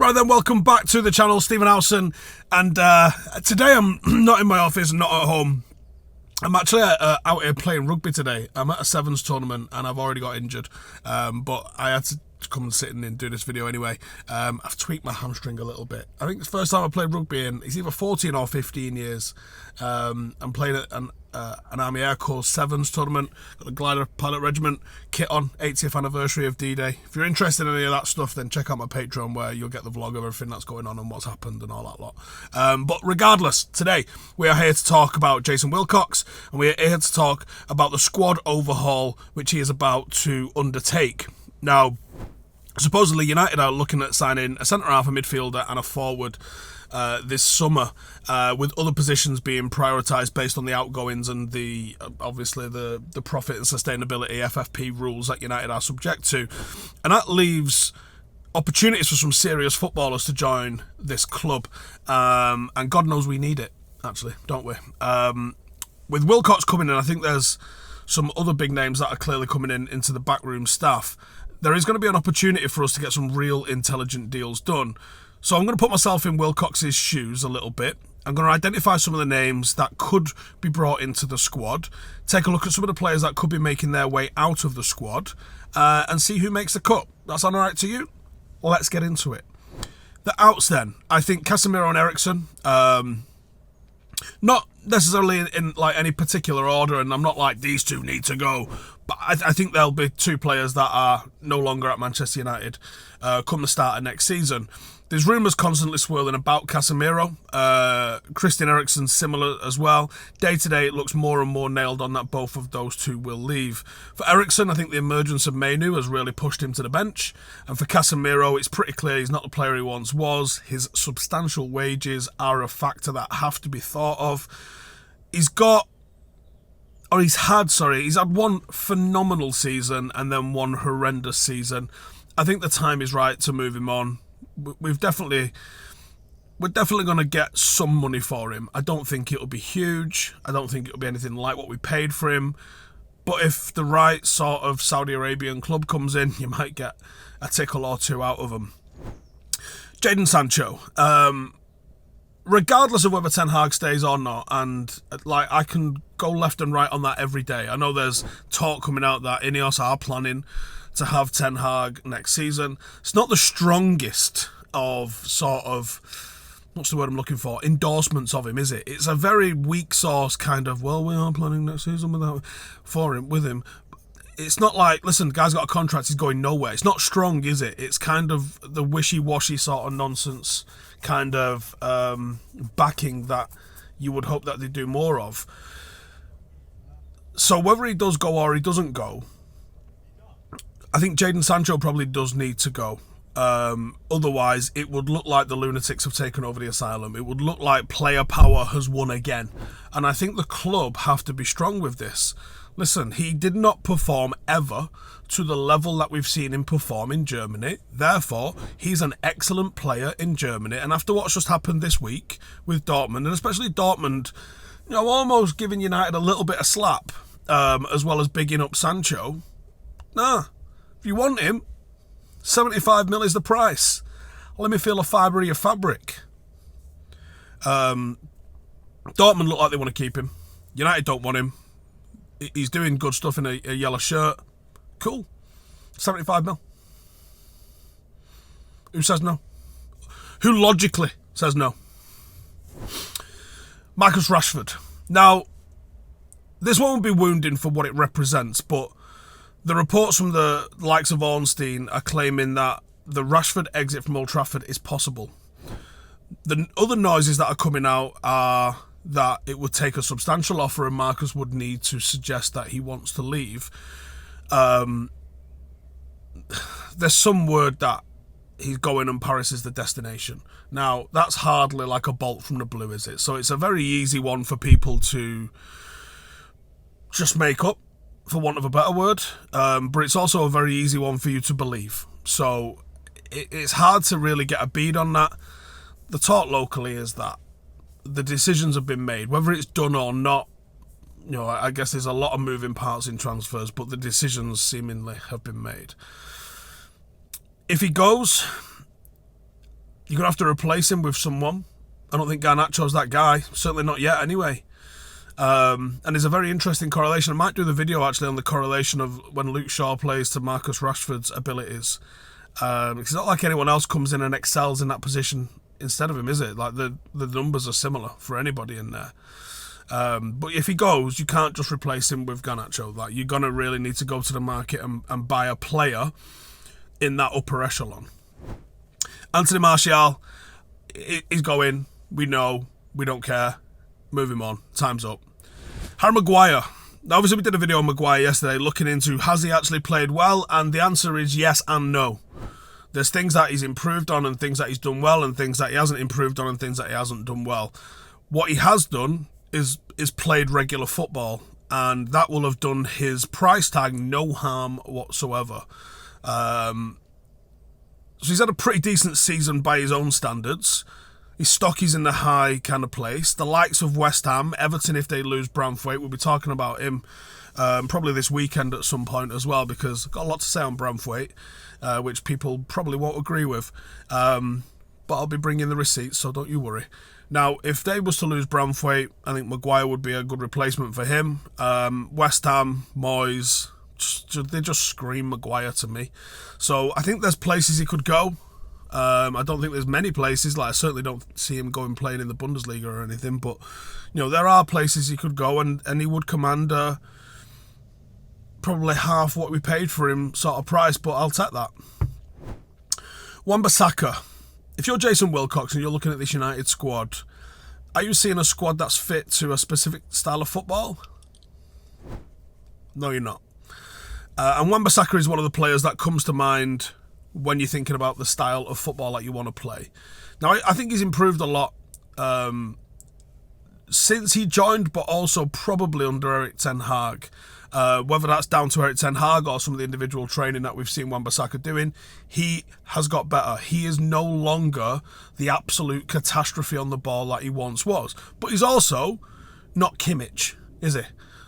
Right then, welcome back to the channel, Stephen Howson, and today I'm not in my office, not at home. I'm actually out here playing rugby today. I'm at a sevens tournament and I've already got injured, but I had to come and sit in and do this video anyway. I've tweaked my hamstring a little bit. I think it's the first time I played rugby in it's either 14 or 15 years. I'm playing at an Army Air Corps sevens tournament, got the Glider Pilot Regiment kit on, 80th anniversary of D-Day. If you're interested in any of that stuff, then check out my Patreon where you'll get the vlog of everything that's going on and what's happened and all that lot. But regardless, today we are here to talk about Jason Wilcox, and we are here to talk about the squad overhaul which he is about to undertake. Now, supposedly United are looking at signing a centre-half, a midfielder and a forward this summer, with other positions being prioritised based on the outgoings and the obviously the profit and sustainability FFP rules that United are subject to. And that leaves opportunities for some serious footballers to join this club, and God knows we need it, actually, don't we? With Wilcox coming in, I think there's some other big names that are clearly coming in into the backroom staff. There is going to be an opportunity for us to get some real intelligent deals done. So I'm going to put myself in Wilcox's shoes a little bit. I'm going to identify some of the names that could be brought into the squad, take a look at some of the players that could be making their way out of the squad, and see who makes the cut. That sound all right to you? Let's get into it. The outs then. I think Casemiro and Eriksen, not necessarily in like any particular order, and I'm not like these two need to go, but I think there'll be two players that are no longer at Manchester United come the start of next season. There's rumours constantly swirling about Casemiro. Christian Eriksen similar as well. Day to day, it looks more and more nailed on that both of those two will leave. For Eriksen, I think the emergence of Mainu has really pushed him to the bench. And for Casemiro, it's pretty clear he's not the player he once was. His substantial wages are a factor that have to be thought of. He's had one phenomenal season and then one horrendous season. I think the time is right to move him on. We're definitely going to get some money for him. I don't think it'll be huge. I don't think it'll be anything like what we paid for him. But if the right sort of Saudi Arabian club comes in, you might get a tickle or two out of him. Jadon Sancho. Regardless of whether Ten Hag stays or not, and like I can go left and right on that every day. I know there's talk coming out that Ineos are planning to have Ten Hag next season. It's not the strongest of sort of, what's the word I'm looking for, endorsements of him, is it? It's a very weak source kind of, well, we are planning next season with him. It's not like, listen, the guy's got a contract, he's going nowhere. It's not strong, is it? It's kind of the wishy-washy sort of nonsense kind of backing that you would hope that they do more of. So whether he does go or he doesn't go, I think Jadon Sancho probably does need to go. Otherwise, it would look like the lunatics have taken over the asylum. It would look like player power has won again. And I think the club have to be strong with this. Listen, he did not perform ever to the level that we've seen him perform in Germany. Therefore, he's an excellent player in Germany. And after what's just happened this week with Dortmund, and especially Dortmund, you know, almost giving United a little bit of slap, as well as bigging up Sancho. Nah. If you want him, 75 mil is the price. Let me feel a fibre of your fabric. Dortmund look like they want to keep him. United don't want him. He's doing good stuff in a yellow shirt. Cool. 75 mil. Who says no? Who logically says no? Marcus Rashford. Now, this won't be wounding for what it represents, but the reports from the likes of Ornstein are claiming that the Rashford exit from Old Trafford is possible. The other noises that are coming out are that it would take a substantial offer and Marcus would need to suggest that he wants to leave. There's some word that he's going and Paris is the destination. Now, that's hardly like a bolt from the blue, is it? So it's a very easy one for people to just make up, for want of a better word, but it's also a very easy one for you to believe. So it's hard to really get a bead on that. The talk locally is that the decisions have been made, whether it's done or not. You know, I guess there's a lot of moving parts in transfers, but the decisions seemingly have been made. If he goes, you're going to have to replace him with someone. I don't think Garnacho's that guy. Certainly not yet, anyway. And there's a very interesting correlation. I might do the video, actually, on the correlation of when Luke Shaw plays to Marcus Rashford's abilities. It's not like anyone else comes in and excels in that position instead of him, is it? Like, the numbers are similar for anybody in there. But if he goes, you can't just replace him with Garnacho. Like, you're going to really need to go to the market and buy a player in that upper echelon. Anthony Martial, he's going. We know. We don't care. Move him on. Time's up. Harry Maguire. Now, obviously, we did a video on Maguire yesterday looking into has he actually played well, and the answer is yes and no. There's things that he's improved on and things that he's done well and things that he hasn't improved on and things that he hasn't done well. What he has done is played regular football, and that will have done his price tag no harm whatsoever. So he's had a pretty decent season by his own standards. His stock is in the high kind of place. The likes of West Ham, Everton, if they lose Branthwaite, we'll be talking about him probably this weekend at some point as well, because I've got a lot to say on Branthwaite, which people probably won't agree with. But I'll be bringing the receipts, so don't you worry. Now, if they was to lose Branthwaite, I think Maguire would be a good replacement for him. West Ham, Moyes, they just scream Maguire to me. So I think there's places he could go. I don't think there's many places. Like, I certainly don't see him going playing in the Bundesliga or anything. But there are places he could go, and he would command probably half what we paid for him sort of price. But I'll take that. Wan-Bissaka. If you're Jason Wilcox and you're looking at this United squad, are you seeing a squad that's fit to a specific style of football? No, you're not. And Wan-Bissaka is one of the players that comes to mind when you're thinking about the style of football that you want to play. Now, I think he's improved a lot since he joined, but also probably under Erik ten Hag. Whether that's down to Erik ten Hag or some of the individual training that we've seen Wan-Bissaka doing, he has got better. He is no longer the absolute catastrophe on the ball that he once was. But he's also not Kimmich, is he?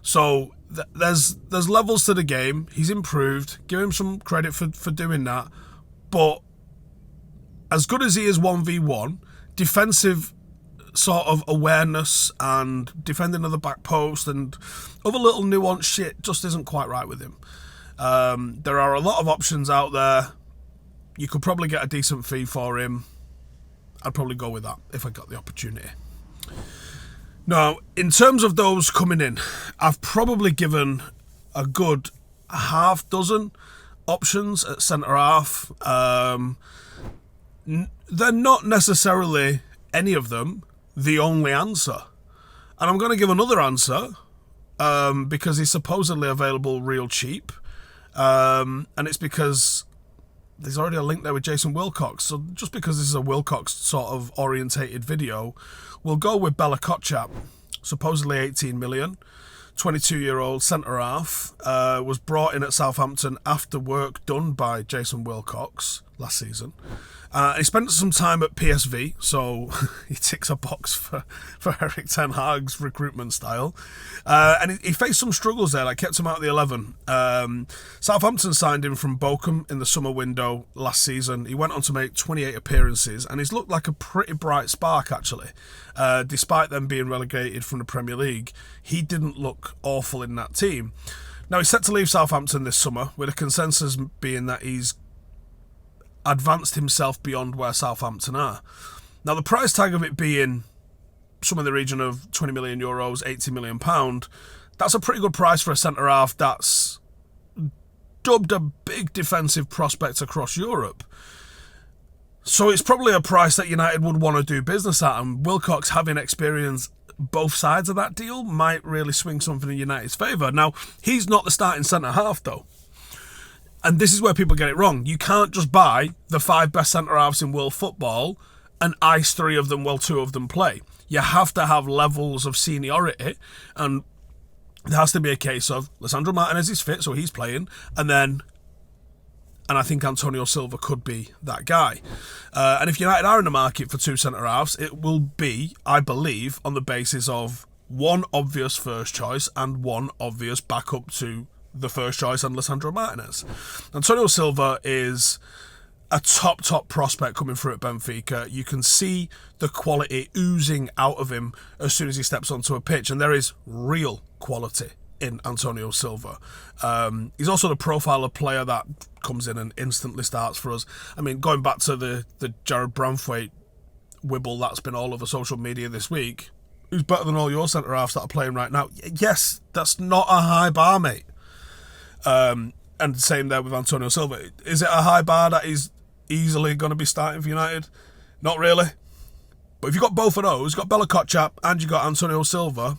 So there's levels to the game. He's improved. Give him some credit for doing that. But as good as he is 1v1, defensive sort of awareness and defending of the back post and other little nuanced shit just isn't quite right with him. There are a lot of options out there. You could probably get a decent fee for him. I'd probably go with that if I got the opportunity. Now, in terms of those coming in, I've probably given a good half dozen options at centre-half. They're not necessarily, any of them, the only answer. And I'm going to give another answer because he's supposedly available real cheap. And it's because there's already a link there with Jason Wilcox. So just because this is a Wilcox sort of orientated video, we'll go with Bella Kotchap, supposedly 18 million. 22-year-old centre-half, was brought in at Southampton after work done by Jason Wilcox last season. He spent some time at PSV, so he ticks a box for Erik ten Hag's recruitment style. And he faced some struggles there that kept him out of the 11. Southampton signed him from Bochum in the summer window last season. He went on to make 28 appearances, and he's looked like a pretty bright spark, actually. Despite them being relegated from the Premier League, he didn't look awful in that team. Now, he's set to leave Southampton this summer, with a consensus being that he's advanced himself beyond where Southampton are. Now, the price tag of it being somewhere in the region of 20 million euros, 80 million pound, that's a pretty good price for a centre-half that's dubbed a big defensive prospect across Europe. So it's probably a price that United would want to do business at, and Wilcox, having experienced both sides of that deal, might really swing something in United's favour. Now, he's not the starting centre-half, though. And this is where people get it wrong. You can't just buy the 5 best centre-halves in world football and ice 3 of them while 2 of them play. You have to have levels of seniority, and there has to be a case of Lisandro Martinez is fit, so he's playing, and I think Antonio Silva could be that guy. And if United are in the market for 2 centre-halves, it will be, I believe, on the basis of one obvious first choice and one obvious backup to the first choice and Lisandro Martinez. Antonio Silva is a top prospect coming through at Benfica. You can see the quality oozing out of him as soon as he steps onto a pitch, and there is real quality in Antonio Silva. He's also the profile of player that comes in and instantly starts for us. I mean, going back to the Jared Branthwaite wibble that's been all over social media this week, who's better than all your centre-halves that are playing right now? Yes, that's not a high bar, mate. And same there with Antonio Silva. Is it a high bar that he's easily going to be starting for United? Not really. But if you've got both of those, you've got Bella Kotchap and you've got Antonio Silva,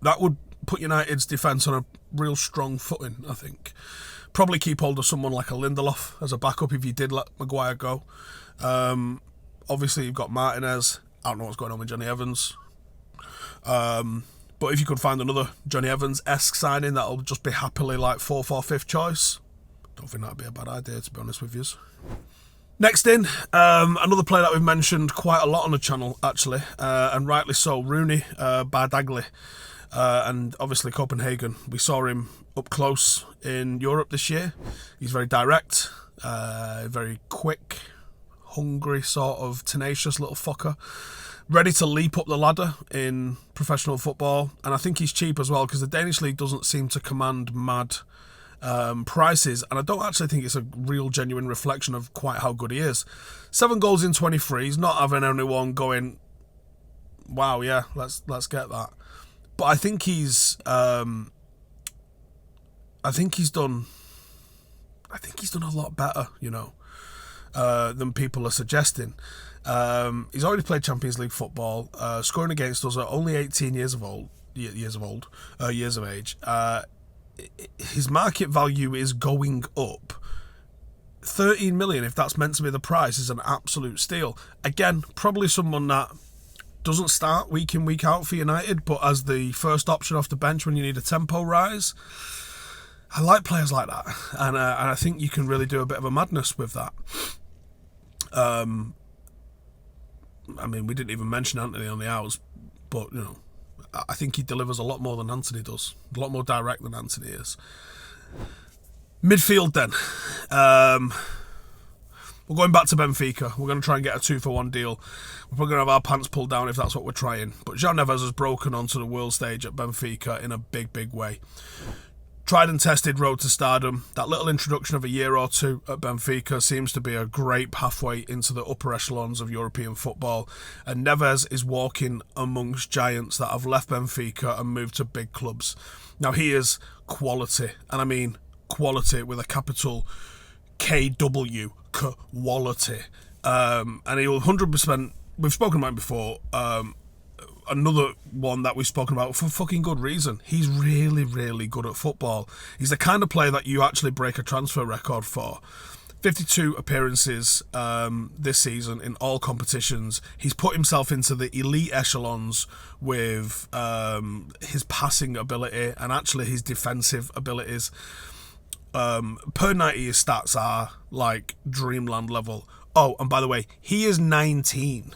that would put United's defence on a real strong footing, I think. Probably keep hold of someone like a Lindelof as a backup if you did let Maguire go. Obviously, you've got Martinez. I don't know what's going on with Johnny Evans. But if you could find another Johnny Evans-esque signing, that'll just be happily like 4th or 5th choice. Don't think that'd be a bad idea, to be honest with you. Next in, another player that we've mentioned quite a lot on the channel, actually, and rightly so, Rooney Bardagli. And obviously Copenhagen. We saw him up close in Europe this year. He's very direct, very quick, hungry, sort of tenacious little fucker. Ready to leap up the ladder in professional football. And I think he's cheap as well because the Danish league doesn't seem to command mad prices. And I don't actually think it's a real genuine reflection of quite how good he is. 7 goals in 23. He's not having anyone going, wow, yeah, let's get that. But I think he's done a lot better, you know, than people are suggesting. He's already played Champions League football, scoring against us at only 18 years of age. His market value is going up. 13 million, if that's meant to be the price, is an absolute steal. Again, probably someone that doesn't start week in, week out for United, but as the first option off the bench when you need a tempo rise. I like players like that, and I think you can really do a bit of a madness with that. I mean, we didn't even mention Anthony on the outs, but, you know, I think he delivers a lot more than Anthony does. A lot more direct than Anthony is. Midfield, then. We're going back to Benfica. We're going to try and get a 2-for-1 deal. We're probably going to have our pants pulled down if that's what we're trying. But João Neves has broken onto the world stage at Benfica in a big way. Tried and tested road to stardom. That little introduction of a year or two at Benfica seems to be a great pathway into the upper echelons of European football. And Neves is walking amongst giants that have left Benfica and moved to big clubs. Now, he is quality. And I mean quality with a capital KW. Quality. And he will 100%... We've spoken about him before. Another one that we've spoken about for fucking good reason. He's really good at football. He's the kind of player that you actually break a transfer record for. 52 appearances this season in all competitions. He's put himself into the elite echelons with his passing ability and actually his defensive abilities. Per 90 his stats are like dreamland level. Oh, and by the way, he is 19.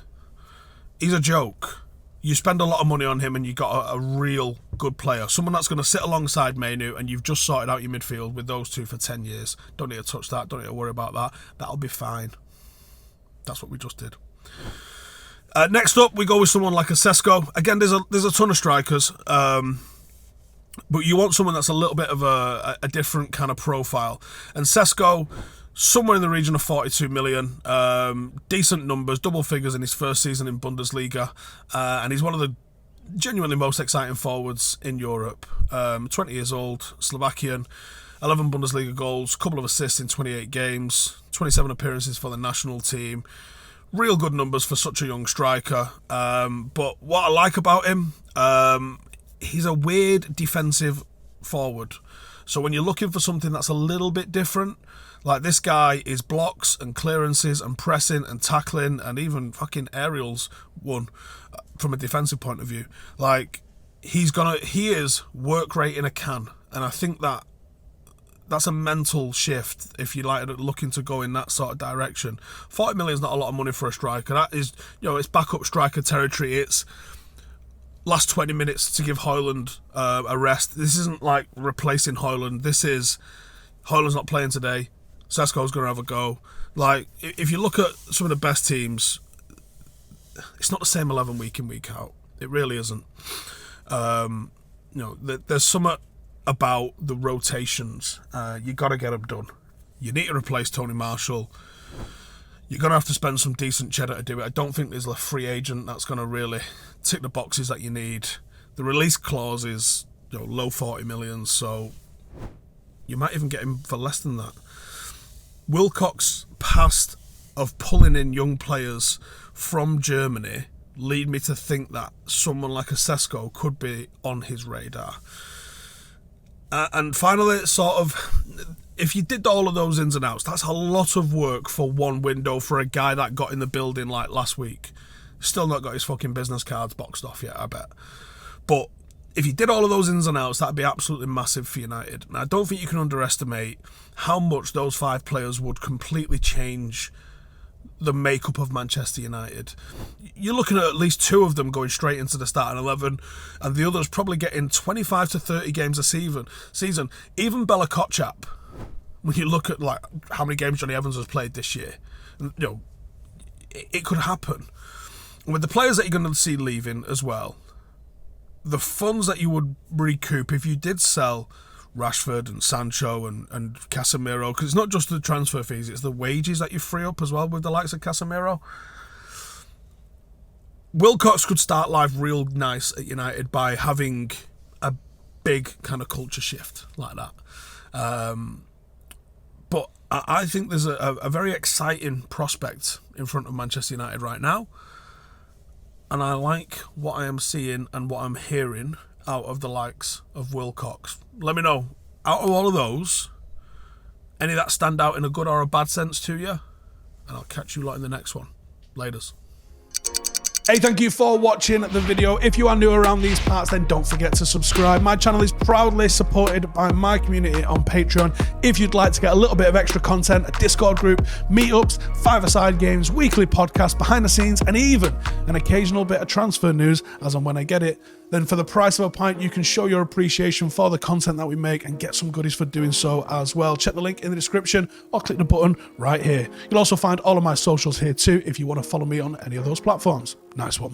He's a joke. You spend a lot of money on him and you got a real good player. Someone that's going to sit alongside Mainu, and you've just sorted out your midfield with those two for 10 years. Don't need to touch that. Don't need to worry about that. That'll be fine. That's what we just did. Next up, we go with someone like a Sesko. Again, there's a ton of strikers. But you want someone that's a little bit of a different kind of profile. And Sesko, somewhere in the region of 42 million. Decent numbers, double figures in his first season in Bundesliga. And he's one of the genuinely most exciting forwards in Europe. 20 years old, Slovakian, 11 Bundesliga goals, couple of assists in 28 games, 27 appearances for the national team. Real good numbers for such a young striker. But what I like about him... he's a weird defensive forward. So when you're looking for something that's a little bit different, like this guy is blocks and clearances and pressing and tackling and even fucking aerials won from a defensive point of view. Like he is work rate in a can, and I think that's a mental shift if you like looking to go in that sort of direction. 40 million is not a lot of money for a striker. That is, you know, it's backup striker territory. It's last 20 minutes to give Højlund a rest. This isn't like replacing Højlund. This is Højlund's not playing today. Sesko's going to have a go. Like, if you look at some of the best teams, it's not the same 11 week in, week out. It really isn't. There's something about the rotations. You got to get them done. You need to replace Tony Marshall. You're going to have to spend some decent cheddar to do it. I don't think there's a free agent that's going to really tick the boxes that you need. The release clause is low 40 million, so you might even get him for less than that. Wilcox past of pulling in young players from Germany lead me to think that someone like a Sesko could be on his radar. And finally, sort of, if you did all of those ins and outs, that's a lot of work for one window for a guy that got in the building like last week. Still not got his fucking business cards boxed off yet, I bet. But if you did all of those ins and outs, that'd be absolutely massive for United. And I don't think you can underestimate how much those 5 players would completely change the makeup of Manchester United. You're looking at least 2 of them going straight into the starting 11, and the others probably getting 25 to 30 games a season. Even Bella Kotchap, when you look at like how many games Johnny Evans has played this year, it could happen. And with the players that you're going to see leaving as well, the funds that you would recoup if you did sell Rashford and Sancho and Casemiro, because it's not just the transfer fees, it's the wages that you free up as well with the likes of Casemiro. Wilcox could start life real nice at United by having a big kind of culture shift like that. But I think there's a very exciting prospect in front of Manchester United right now. And I like what I am seeing and what I'm hearing out of the likes of Wilcox. Let me know, out of all of those, any that stand out in a good or a bad sense to you? And I'll catch you lot in the next one. Laters. Hey, thank you for watching the video. If you are new around these parts, then don't forget to subscribe. My channel is proudly supported by my community on Patreon. If you'd like to get a little bit of extra content, a Discord group, meetups, 5-a-side games, weekly podcasts, behind the scenes, and even an occasional bit of transfer news as and when I get it, then for the price of a pint, you can show your appreciation for the content that we make and get some goodies for doing so as well. Check the link in the description or click the button right here. You'll also find all of my socials here too if you want to follow me on any of those platforms. Nice one.